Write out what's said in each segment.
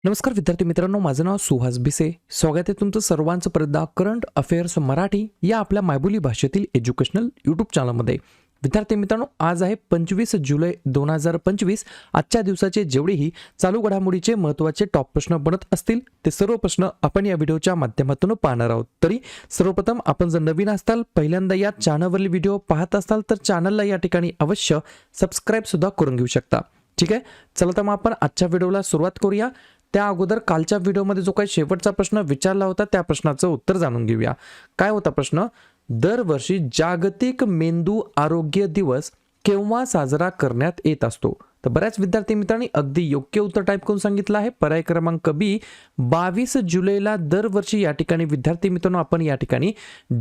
नमस्कार विद्यार्थी मित्रांनो, माझं नाव सुहास भिसे. स्वागत आहे तुमचं सर्वांचं परत करंट अफेअर्स मराठी या आपल्या मायबोली भाषेतील एज्युकेशनल यूट्यूब चॅनलमध्ये. विद्यार्थी मित्रांनो, आज आहे 25 जुलै 2025. आजच्या दिवसाचे जेवढेही चालू घडामोडीचे महत्त्वाचे टॉप प्रश्न बनत असतील ते सर्व प्रश्न आपण या व्हिडिओच्या माध्यमातून पाहणार आहोत. तरी सर्वप्रथम आपण जर नवीन असाल, पहिल्यांदा या चॅनलवरील व्हिडिओ पाहत असाल तर चॅनलला या ठिकाणी अवश्य सबस्क्राईब सुद्धा करून घेऊ शकता. ठीक आहे, चला तर मग आपण आजच्या व्हिडिओला सुरुवात करूया. त्या अगोदर कालच्या व्हिडिओमध्ये जो काही शेवटचा प्रश्न विचारला होता त्या प्रश्नाचं उत्तर जाणून घेऊया. काय होता प्रश्न? दरवर्षी जागतिक मेंदू आरोग्य दिवस केव्हा साजरा करण्यात येत असतो? तर बऱ्याच विद्यार्थी मित्रांनी अगदी योग्य उत्तर टाईप करून सांगितलं आहे. पर्याय क्रमांक बी, 22 जुलैला दरवर्षी या ठिकाणी विद्यार्थी मित्रांनो आपण या ठिकाणी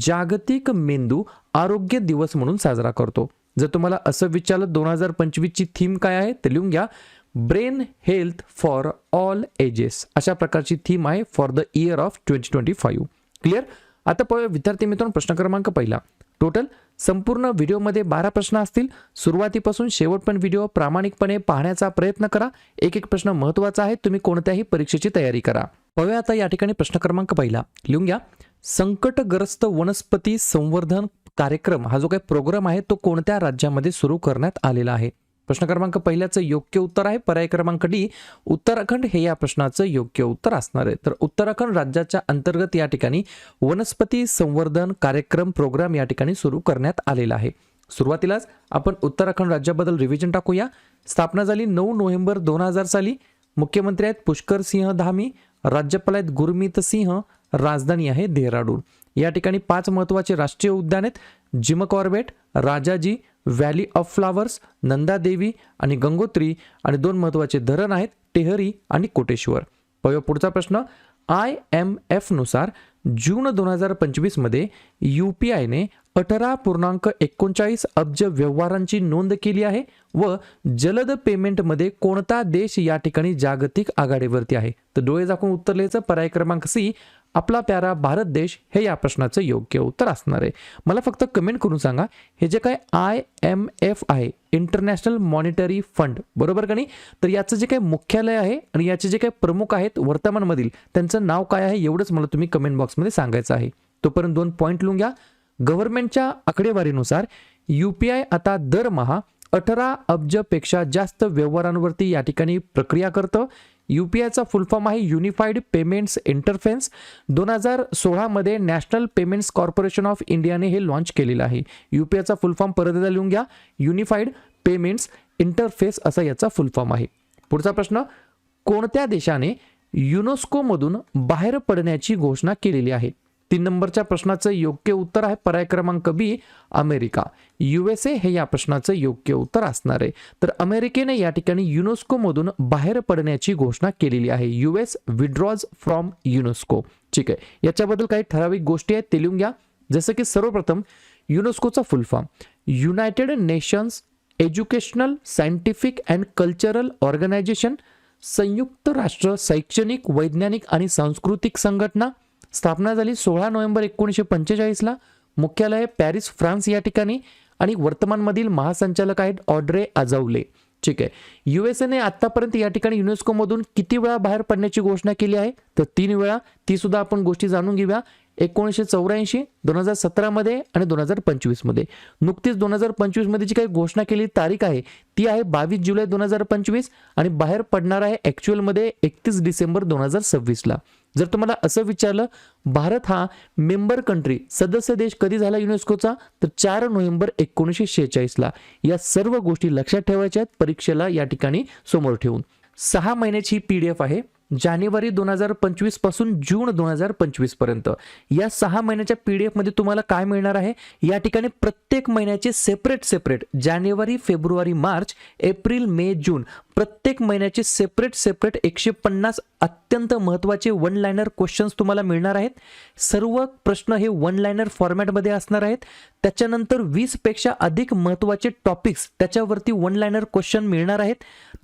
जागतिक मेंदू आरोग्य दिवस म्हणून साजरा करतो. जर तुम्हाला असं विचारलं 2025 ची थीम काय आहे तर लिहून घ्या, brain health for all ages. अशा प्रकारची थीम आहे for the year of 2025. Clear? आता पाहूया विद्यार्थी मित्रांनो प्रश्न क्रमांक पहिला. टोटल संपूर्ण व्हिडिओमध्ये 12 प्रश्न असतील. सुरुवातीपासून शेवटपर्यंत व्हिडिओ प्रामाणिकपणे पाहण्याचा प्रयत्न करा. एक एक प्रश्न महत्त्वाचा आहे, तुम्ही कोणत्याही परीक्षेची तयारी करा. पाहूया आता या ठिकाणी प्रश्न क्रमांक पहिला. लिहून घ्या, संकटग्रस्त वनस्पती संवर्धन कार्यक्रम हा जो काही प्रोग्राम आहे तो कोणत्या राज्यामध्ये सुरू करण्यात आलेला आहे? प्रश्न क्रमांक पहिल्याचं योग्य उत्तर आहे पर्याय क्रमांक डी, उत्तराखंड हे या प्रश्नाचं योग्य उत्तर असणार आहे. तर उत्तराखंड राज्याच्या अंतर्गत या ठिकाणी वनस्पती संवर्धन कार्यक्रम प्रोग्राम या ठिकाणी सुरू करण्यात आलेला आहे. सुरुवातीलाच आपण उत्तराखंड राज्याबद्दल रिव्हिजन टाकूया. स्थापना झाली 9 नोव्हेंबर 2000 साली. मुख्यमंत्री आहेत पुष्कर सिंह धामी, राज्यपाल आहेत गुरमीत सिंह, राजधानी आहे देहराडून. या ठिकाणी 5 महत्त्वाचे राष्ट्रीय उद्यान आहेत: Jim Corbett, Rajaji, valley of flowers, Nanda Devi आणि गंगोत्री, आणि 2 महत्त्वाचे धरण आहेत टेहरी आणि कोटेश्वर. पुढचा प्रश्न. IMF नुसार जून 2025 मध्ये UPIने 18.39 अब्ज व्यवहारांची नोंद केली आहे व जलद पेमेंटमध्ये कोणता देश या ठिकाणी जागतिक आघाडीवरती आहे? तर डोळे झाकून उत्तर लिहायचं. पर्याय क्रमांक सी, आपला प्यारा भारत देश हे या प्रश्नाचं योग्य उत्तर असणार आहे. मला फक्त कमेंट करून सांगा, हे जे काय IMF आहे, इंटरनॅशनल मॉनिटरी फंड, बरोबर का नाही? तर याचं जे काही मुख्यालय आहे आणि याचे जे काही प्रमुख आहेत वर्तमानमधील त्यांचं नाव काय आहे एवढंच मला तुम्ही कमेंट बॉक्समध्ये सांगायचं आहे. तोपर्यंत 2 पॉईंट लिहून घ्या. गव्हर्नमेंटच्या आकडेवारीनुसार UPI आता दरमहा 18 अब्जपेक्षा जास्त व्यवहारांवरती या ठिकाणी प्रक्रिया करतं. UPIचा फुल फॉर्म आहे युनिफाईड पेमेंट्स इंटरफेस. 2016 मध्ये नॅशनल पेमेंट्स कॉर्पोरेशन ऑफ इंडियाने हे लॉन्च केलेलं आहे. UPIचा फुल फॉर्म परत एकदा लिहून घ्या, युनिफाईड पेमेंट्स इंटरफेस असा याचा फुल फॉर्म आहे. पुढचा प्रश्न. कोणत्या देशाने युनेस्कोमधून बाहेर पडण्याची घोषणा केलेली आहे? 3 नंबरच्या प्रश्नाचं योग्य उत्तर आहे पर्याय क्रमांक बी, अमेरिका. USA हे या प्रश्नाचं योग्य उत्तर असणार आहे. तर अमेरिकेने या ठिकाणी युनेस्कोमधून बाहेर पडण्याची घोषणा केलेली आहे. US withdraws from UNESCO. ठीक आहे, याच्याबद्दल काही ठराविक गोष्टी आहेत ते लिहून घ्या. जसं की सर्वप्रथम युनेस्कोचा full form United Nations Educational Scientific and Cultural Organization, संयुक्त राष्ट्र शैक्षणिक वैज्ञानिक आणि सांस्कृतिक संघटना. स्थापना झाली 16 नोव्हेंबर 1945 ला. मुख्यालय पॅरिस फ्रान्स या ठिकाणी, आणि वर्तमानमधील महासंचालक आहेत ऑड्रे अझौले. ठीक आहे, USAने आतापर्यंत या ठिकाणी युनेस्कोमधून किती वेळा बाहेर पडण्याची घोषणा केली आहे? तर 3 वेळा. ती सुद्धा आपण गोष्टी जाणून घेऊया. 1984, 2017 मध्ये आणि 2025 मध्ये. नुकतीच 2025 मध्ये जी काही घोषणा केलेली तारीख आहे ती आहे 22 जुलै 2025 आणि बाहेर पडणार आहे ऍक्च्युअल मध्ये 31 डिसेंबर 2026 ला. जर तुम्हाला असं विचारलं भारत हा मेंबर कंट्री सदस्य देश कधी झाला युनेस्कोचा, तर 4 नोव्हेंबर 1946 ला. या सर्व गोष्टी लक्षात ठेवायच्या आहेत परीक्षेला या ठिकाणी समोर ठेवून. 6 महिन्याची PDF आहे, जानेवारी 2025 पासून जून 2025 पर्यंत. या 6 महिन्याच्या PDF मध्ये तुम्हाला काय मिळणार आहे? या ठिकाणी प्रत्येक महिन्याचे सेपरेट जानेवारी, फेब्रुवारी, मार्च, एप्रिल, मे, जून प्रत्येक महिन्याचे सेपरेट 150 अत्यंत महत्त्वाचे 1 लाइनर क्वेश्चन्स तुम्हाला मिळणार आहेत. सर्व प्रश्न हे 1 लाइनर फॉर्मॅटमध्ये असणार आहेत. त्याच्यानंतर 20 पेक्षा अधिक महत्त्वाचे टॉपिक्स त्याच्यावरती 1 लाइनर क्वेश्चन मिळणार आहेत.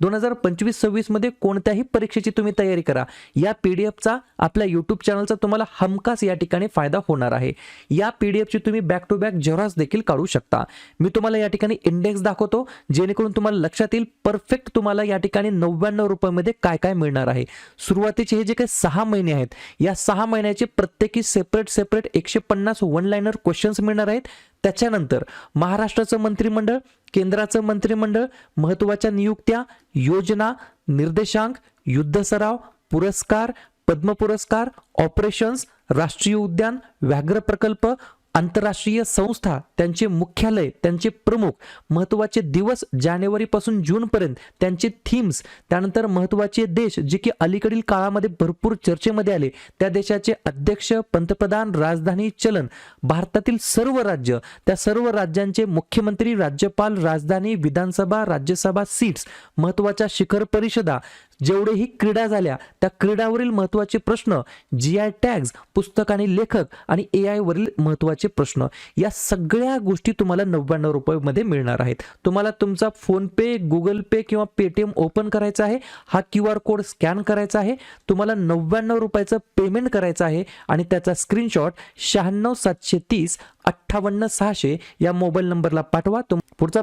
2025-26 मध्ये कोणत्याही परीक्षेची तुम्ही तयारी करा, या पीडीएफचा आपल्या यूट्यूब चॅनलचा तुम्हाला हमखास या ठिकाणी फायदा होणार आहे. या पीडीएफची तुम्ही बॅक टू बॅक जेरॉक्स देखील काढू शकता. मी तुम्हाला या ठिकाणी इंडेक्स दाखवतो, जेणेकरून तुम्हाला लक्षात येईल परफेक्ट तुम्हाला या ठिकाणी 99 रुपयामध्ये काय काय मिळणार आहे. सुरुवातीचे हे जे काही 6 महिने आहेत, या 6 महिन्याचे प्रत्येकी सेपरेट 150 वन लाइनर क्वेश्चन्स मिळणार आहेत. त्याच्यानंतर महाराष्ट्राचं मंत्रिमंडळ, केंद्राचं मंत्रिमंडळ, महत्त्वाच्या नियुक्त्या, योजना, निर्देशांक, युद्ध सराव, पुरस्कार, पद्म पुरस्कार, ऑपरेशन्स, राष्ट्रीय उद्यान, व्याघ्र प्रकल्प, आंतरराष्ट्रीय संस्था, त्यांचे मुख्यालय, त्यांचे प्रमुख, महत्त्वाचे दिवस जानेवारीपासून जूनपर्यंत, त्यांचे थीम्स, त्यानंतर महत्त्वाचे देश जे की अलीकडील काळामध्ये भरपूर चर्चेमध्ये आले, त्या देशाचे अध्यक्ष, पंतप्रधान, राजधानी, चलन, भारतातील सर्व राज्य, त्या सर्व राज्यांचे मुख्यमंत्री, राज्यपाल, राजधानी, विधानसभा, राज्यसभा सीट्स, महत्त्वाच्या शिखर परिषदा, जेवढेही क्रीडा झाल्या त्या क्रीडावरील महत्त्वाचे प्रश्न, GI टॅग्स, पुस्तक आणि लेखक आणि AI वरील महत्त्वाचे प्रश्न, या सगळ्या गोष्टी तुम्हाला 99 रुपयामध्ये मिळणार आहेत. तुम्हाला तुमचा फोन पे, गुगल पे किंवा पेटीएम ओपन करायचा आहे, हा QR कोड स्कॅन करायचा आहे, तुम्हाला 99 रुपयाचं पेमेंट करायचं आहे आणि त्याचा स्क्रीनशॉट 96 730 58 600 या मोबाईल नंबरला पाठवा. पुढचा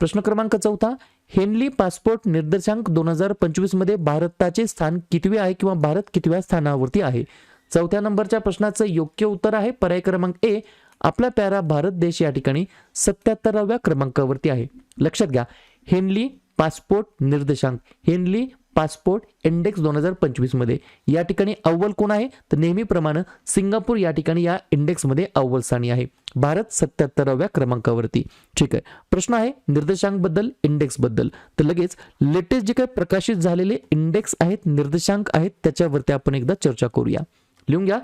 प्रश्न क्रमांक 4, हेनली पासपोर्ट निर्देशांक 2025 मध्ये भारताचे स्थान कितवे आहे किंवा भारत कितव्या स्थानावरती आहे? 4थ्या नंबरच्या प्रश्नाचं योग्य उत्तर आहे पर्याय क्रमांक ए, आपला प्यारा भारत देश या ठिकाणी 77व्या क्रमांकावरती आहे. लक्षात घ्या, हेनली पासपोर्ट निर्देशांक, हेनली पासपोर्ट इंडेक्स 2025 मध्ये या ठिकाणी अव्वल कोण आहे? तर नेहमीप्रमाणे सिंगापूर या ठिकाणी या इंडेक्स मध्ये अव्वल स्थानी आहे, भारत 77व्या क्रमांकावरती. ठीक आहे, प्रश्न आहे निर्देशांक बद्दल, इंडेक्स बद्दल. तर लगेच लेटेस्ट जे काही प्रकाशित झालेले इंडेक्स आहेत, निर्देशांक आहेत, त्याच्यावरती आपण एकदा चर्चा करूया. लिहून घ्या,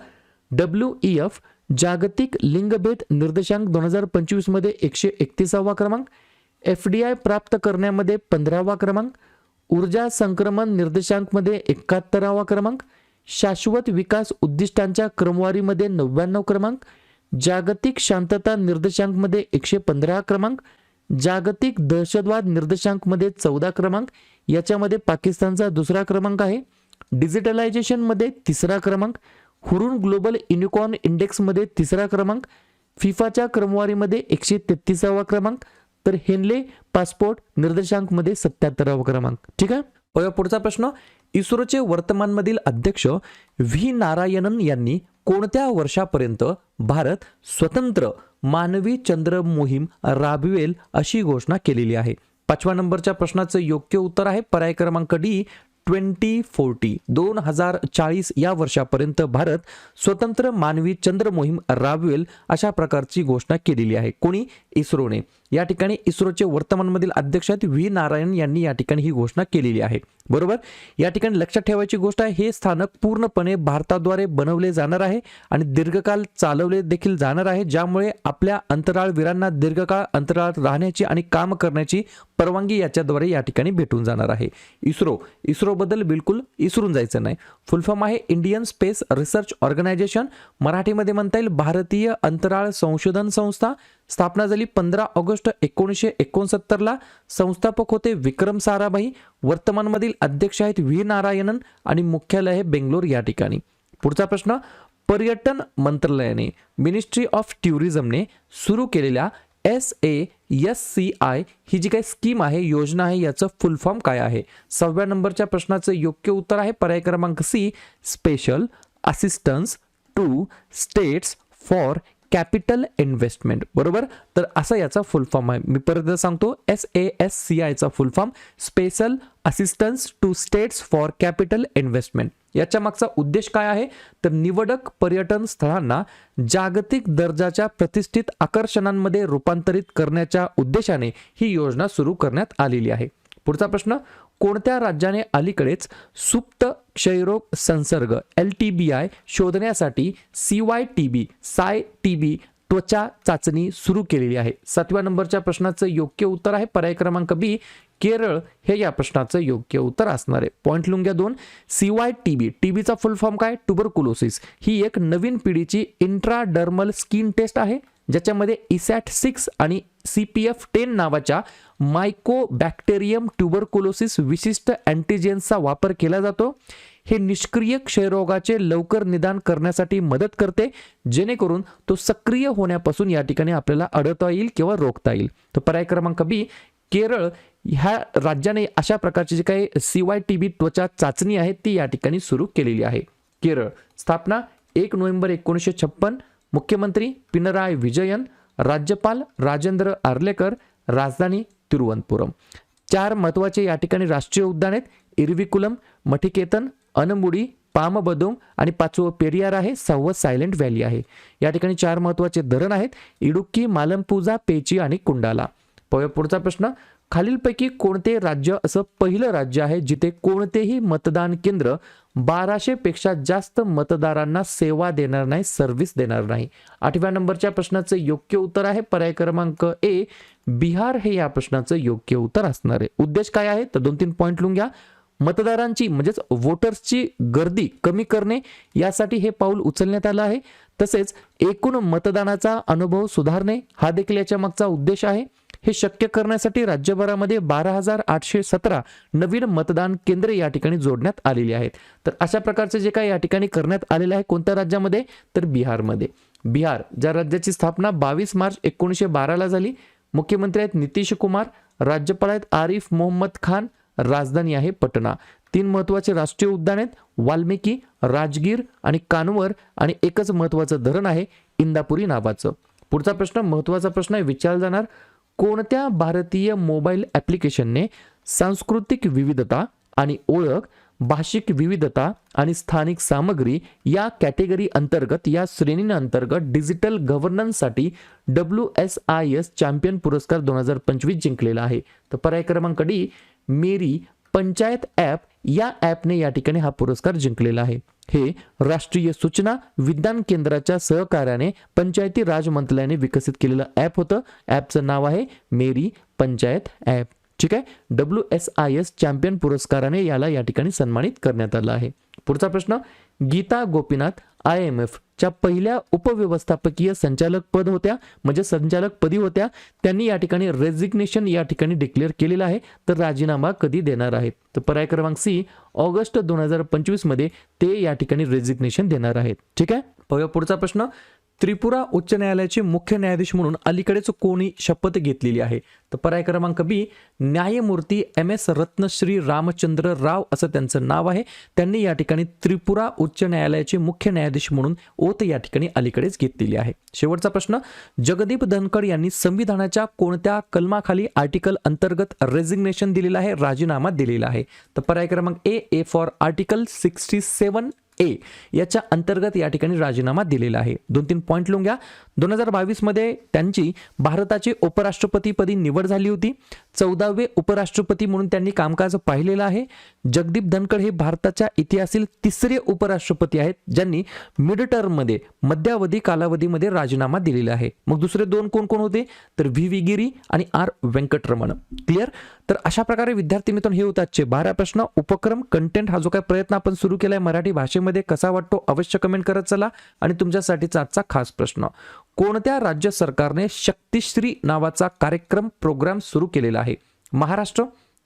WEF जागतिक लिंगभेद निर्देशांक 2025 मध्ये 131वा क्रमांक, FDI प्राप्त करण्यामध्ये 15वा क्रमांक, ऊर्जा संक्रमण निर्देशांक मध्ये 71वा क्रमांक, शाश्वत विकास उद्दिष्टांच्या क्रमवारीमध्ये 99 क्रमांक, जागतिक शांतता निर्देशांक मध्ये 115 क्रमांक, जागतिक दहशतवाद निर्देशांक मध्ये 14 क्रमांक, याच्यामध्ये पाकिस्तानचा दुसरा क्रमांक आहे, डिजिटलायझेशन मध्ये 3रा क्रमांक, हुरून ग्लोबल युनिकॉर्न इंडेक्स मध्ये 3रा क्रमांक, फिफाच्या क्रमवारीमध्ये 133वा क्रमांक, तर हेनले पासपोर्ट निर्देशांक मध्ये 77वा क्रमांक. ठीक आहे, पुढचा प्रश्न, इस्रोचे वर्तमानमधील अध्यक्ष व्ही नारायणन यांनी कोणत्या वर्षापर्यंत भारत स्वतंत्र मानवी चंद्र मोहीम राबवेल अशी घोषणा केलेली आहे? 5व्या नंबरच्या प्रश्नाचं योग्य उत्तर आहे पर्याय क्रमांक डी, 2040 2040 या वर्षापर्यंत भारत स्वतंत्र मानवी चंद्र मोहीम राबवेल अशा प्रकारची घोषणा केलेली आहे. कोणी? इस्रोने. या ठिकाणी इस्रोचे वर्तमानमधील अध्यक्ष आहेत व्ही नारायण यांनी या ठिकाणी ही घोषणा केलेली आहे. बरोबर, या ठिकाणी लक्षात ठेवायची गोष्ट आहे, हे स्थानक पूर्णपणे भारताद्वारे बनवले जाणार आहे आणि दीर्घकाळ चालवले देखील जाणार आहे, ज्यामुळे आपल्या अंतराळवीरांना दीर्घकाळ अंतराळात राहण्याची आणि काम करण्याची परवानगी याच्याद्वारे या ठिकाणी भेटून जाणार आहे. इस्रो बद्दल बिलकुल इसरून जायचं नाही. फुल फॉर्म आहे इंडियन स्पेस रिसर्च ऑर्गनायझेशन, मराठीमध्ये म्हणता येईल भारतीय अंतराळ संशोधन संस्था. स्थापना झाली 15 ऑगस्ट 1969 ला. संस्थापक होते विक्रम साराभाई. वर्तमानमधील अध्यक्ष आहेत व्ही नारायणन आणि मुख्यालय आहे बेंगलोर या ठिकाणी. पुढचा प्रश्न, पर्यटन मंत्रालयाने मिनिस्ट्री ऑफ टुरिझमने सुरू केलेल्या SASCI ही जी काही स्कीम आहे, योजना आहे, याचं फुल फॉर्म काय आहे? 6व्या नंबरच्या प्रश्नाचं योग्य उत्तर आहे पर्याय क्रमांक C, special assistance to states for capital investment. बरोबर, तर असं याचा फुल फॉर्म आहे. मी परत सांगतो, SASCI चा full form special assistance to states for capital investment. याच्या मागचा उद्देश काय आहे? तर निवडक पर्यटन स्थळांना जागतिक दर्जाच्या प्रतिष्ठित आकर्षणांमध्ये रूपांतरित करण्याच्या उद्देशाने ही योजना सुरू करण्यात आलेली आहे. पुढचा प्रश्न, कोणत्या राज्याने अलीकडेच सुप्त क्षयरोग संसर्ग LTBI शोधण्यासाठी CYTB त्वचा चाचणी सुरू केलेली आहे? 7व्या नंबरच्या प्रश्नाचं योग्य उत्तर आहे पर्याय क्रमांक बी, केरळ हे या प्रश्नाचं योग्य उत्तर असणार आहे. पॉइंट लिहून घ्या 2. CYTB, टीबीचा फुल फॉर्म काय? ट्युबरकुलोसिस. ही एक नवीन पिढीची इंट्राडर्मल स्किन टेस्ट आहे, ज्याच्यामध्ये इसॅट-6 आणि CPF-10 नावाच्या मायकोबॅक्टेरियम ट्युबरकुलोसिस विशिष्ट अँटीजेन्सचा वापर केला जातो. हे निष्क्रिय क्षयरोगाचे लवकर निदान करण्यासाठी मदत करते, जेणेकरून तो सक्रिय होण्यापासून या ठिकाणी आपल्याला अडवता येईल किंवा रोखता येईल. तर पर्याय क्रमांक बी, केरळ ह्या राज्याने अशा प्रकारची जी काही CYTB त्वचा चाचणी आहे ती या ठिकाणी सुरू केलेली आहे. केरळ. स्थापना 1 नोव्हेंबर 1956. मुख्यमंत्री पिनराई विजयन. राज्यपाल राजेंद्र आर्लेकर. राजधानी तिरुवनंतपुरम. 4 महत्त्वाचे या ठिकाणी राष्ट्रीय उद्यान आहेत. इरविकुलम, मठिकेतन, अनमुडी, पामबदोंग आणि 5वं पेरियार आहे. 6वं सायलेंट व्हॅली आहे. या ठिकाणी 4 महत्त्वाचे धरण आहेत. इडुक्की, मालमपुजा, पेची आणि कुंडाला. पुढचा प्रश्न, खालीलपैकी कोणते राज्य असं पहिलं राज्य आहे जिथे कोणतेही मतदान केंद्र 1200 पेक्षा जास्त मतदारांना सेवा देणार नाही, सर्व्हिस देणार नाही? 8व्या नंबरच्या प्रश्नाचं योग्य उत्तर आहे पर्याय क्रमांक ए, बिहार हे या प्रश्नाचं योग्य उत्तर असणार आहे. उद्देश काय आहे तर 2-3 पॉईंट लिहून घ्या. मतदारांची म्हणजेच वोटर्सची गर्दी कमी करणे यासाठी हे पाऊल उचलण्यात आलं आहे. तसेच एकूण मतदानाचा अनुभव सुधारणे हा देखील याच्या मागचा उद्देश आहे. हे शक्य करण्यासाठी राज्यभरामध्ये 12,817 नवीन मतदान केंद्रे या ठिकाणी जोडण्यात आलेली आहेत. तर अशा प्रकारचे जे काही या ठिकाणी करण्यात आलेले आहे कोणत्या राज्यामध्ये तर बिहारमध्ये. बिहार ज्या राज्याची स्थापना 22 मार्च 1912 झाली. मुख्यमंत्री आहेत नितीश कुमार. राज्यपाल आहेत आरिफ मोहम्मद खान. राजधानी आहे पटना. 3 महत्त्वाचे राष्ट्रीय उद्यान आहेत. वाल्मिकी, राजगीर आणि कानवर आणि एकच महत्त्वाचं धरण आहे इंदापुरी नावाचं. पुढचा प्रश्न महत्त्वाचा प्रश्न आहे, विचारला जाणार. कोणत्या भारतीय मोबाईल ॲप्लिकेशनने सांस्कृतिक विविधता आणि ओळख, भाषिक विविधता आणि स्थानिक सामग्री या कॅटेगरी अंतर्गत या श्रेणींअंतर्गत डिजिटल गव्हर्नन्ससाठी WSIS चॅम्पियन पुरस्कार 2025 जिंकलेला आहे? तर पर्याय क्रमांक डी, मेरी पंचायत ॲप या ॲपने या ठिकाणी हा पुरस्कार जिंकलेला आहे. हे राष्ट्रीय सूचना विज्ञान केंद्राच्या सहकार्याने पंचायती राज मंत्रालयाने विकसित केलेलं ॲप होतं. ॲपचं नाव आहे मेरी पंचायत ॲप. ठीक आहे. WSIS चॅम्पियन पुरस्काराने याला या ठिकाणी सन्मानित करण्यात आलं आहे. पुढचा प्रश्न, गीता गोपीनाथ IMF च्या पहिल्या उपव्यवस्थापकीय संचालक पद होत्या म्हणजे संचालक पदी होत्या. त्यांनी या ठिकाणी रेझिग्नेशन या ठिकाणी डिक्लेअर केलेलं आहे. तर राजीनामा कधी देणार आहेत? तर पर्याय क्रमांक सी, ऑगस्ट 2025 मध्ये ते या ठिकाणी रेझिग्नेशन देणार आहेत. ठीक आहे. पुढचा प्रश्न, त्रिपुरा उच्च न्यायालयाचे मुख्य न्यायाधीश म्हणून अलीकडेच कोणी शपथ घेतलेली आहे? तर पर्याय क्रमांक बी, न्यायमूर्ती MS रत्नश्री रामचंद्र राव असं त्यांचं नाव आहे. त्यांनी या ठिकाणी त्रिपुरा उच्च न्यायालयाचे मुख्य न्यायाधीश म्हणून ओथ या ठिकाणी अलीकडेच घेतलेली आहे. शेवटचा प्रश्न, जगदीप धनखड यांनी संविधानाच्या कोणत्या कलमाखाली आर्टिकल अंतर्गत रेझिग्नेशन दिलेलं आहे, राजीनामा दिलेला आहे? तर पर्याय क्रमांक ए फॉर आर्टिकल 67A याच्या अंतर्गत या ठिकाणी राजीनामा दिलेला आहे. 2-3 पॉईंट लिहून घ्या. 2022 मध्ये त्यांची भारताचे उपराष्ट्रपतीपदी निवड झाली होती. 14वे उपराष्ट्रपती म्हणून त्यांनी कामकाज पाहिलेलं आहे. जगदीप धनखड हे भारताच्या इतिहासातील 3रे उपराष्ट्रपती आहेत ज्यांनी मिड टर्म मध्ये मध्यावधी कालावधीमध्ये राजीनामा दिलेला आहे. मग दुसरे 2 कोण होते तर VV गिरी आणि R व्यंकटरमण. क्लिअर. तर अशा प्रकारे विद्यार्थी मित्रांनो हे होते आजचे 12 प्रश्न. उपक्रम कंटेंट हा जो काही प्रयत्न आपण सुरू केलाय मराठी भाषेमध्ये कसा वाटतो अवश्य कमेंट करत चला. आणि तुमच्यासाठीचा आजचा खास प्रश्न, कोणत्या राज्य सरकारने शक्तिश्री नावाचा प्रोग्राम सुरू केलेला आहे? महाराष्ट्र,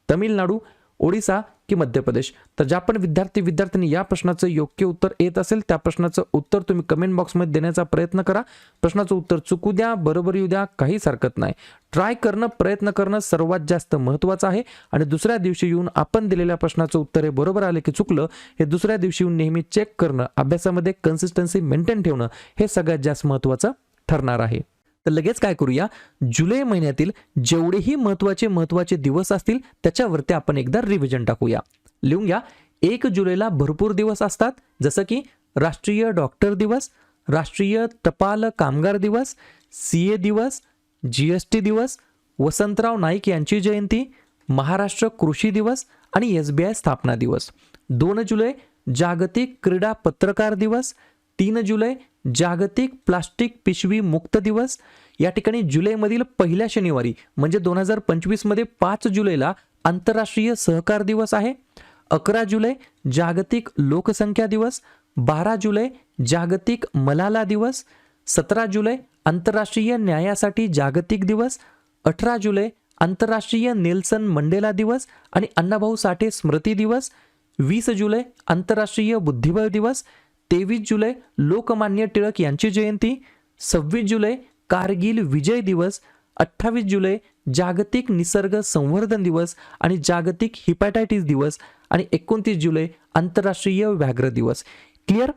तमिळनाडू, ओडिसा की मध्य प्रदेश? तर ज्या पण विद्यार्थ्यांनी या प्रश्नाचं योग्य उत्तर येत असेल त्या प्रश्नाचं उत्तर तुम्ही कमेंट बॉक्समध्ये देण्याचा प्रयत्न करा. प्रश्नाचं उत्तर चुकू द्या, बरोबर येऊ द्या, काहीच हरकत नाही. ट्राय करणं, प्रयत्न करणं सर्वात जास्त महत्त्वाचं आहे. आणि दुसऱ्या दिवशी येऊन आपण दिलेल्या प्रश्नाचं उत्तर हे बरोबर आले की चुकलं हे दुसऱ्या दिवशी येऊन नेहमी चेक करणं, अभ्यासामध्ये कन्सिस्टन्सी मेंटेन ठेवणं हे सगळ्यात जास्त महत्त्वाचं ठरणार आहे. तर लगेच काय करूया, जुलै महिन्यातील जेवढेही महत्त्वाचे दिवस असतील त्याच्यावरती आपण एकदा रिव्हिजन टाकूया. लिहून घ्या. 1 जुलैला भरपूर दिवस असतात जसं की राष्ट्रीय डॉक्टर दिवस, राष्ट्रीय टपाल कामगार दिवस, CA दिवस, GST दिवस, वसंतराव नाईक यांची जयंती, महाराष्ट्र कृषी दिवस आणि SBI स्थापना दिवस. 2 जुलै जागतिक क्रीडा पत्रकार दिवस, 3 जुलै जागतिक प्लास्टिक पिशवी मुक्त दिवस. या ठिकाणी जुलैमधील पहिल्या शनिवारी म्हणजे 2025 मध्ये 5 जुलैला आंतरराष्ट्रीय सहकार दिवस आहे. 11 जुलै जागतिक लोकसंख्या दिवस, 12 जुलै जागतिक मलाला दिवस, 17 जुलै आंतरराष्ट्रीय न्यायासाठी जागतिक दिवस, 18 जुलै आंतरराष्ट्रीय नेल्सन मंडेला दिवस आणि अण्णाभाऊ साठे स्मृती दिवस, 20 जुलै आंतरराष्ट्रीय बुद्धिबळ दिवस, 23 जुलै लोकमान्य टिळक यांची जयंती, 26 जुलै कारगिल विजय दिवस, 28 जुलै जागतिक निसर्ग संवर्धन दिवस आणि जागतिक हिपॅटायटिस दिवस आणि 29 जुलै आंतरराष्ट्रीय व्याघ्र दिवस. क्लिअर?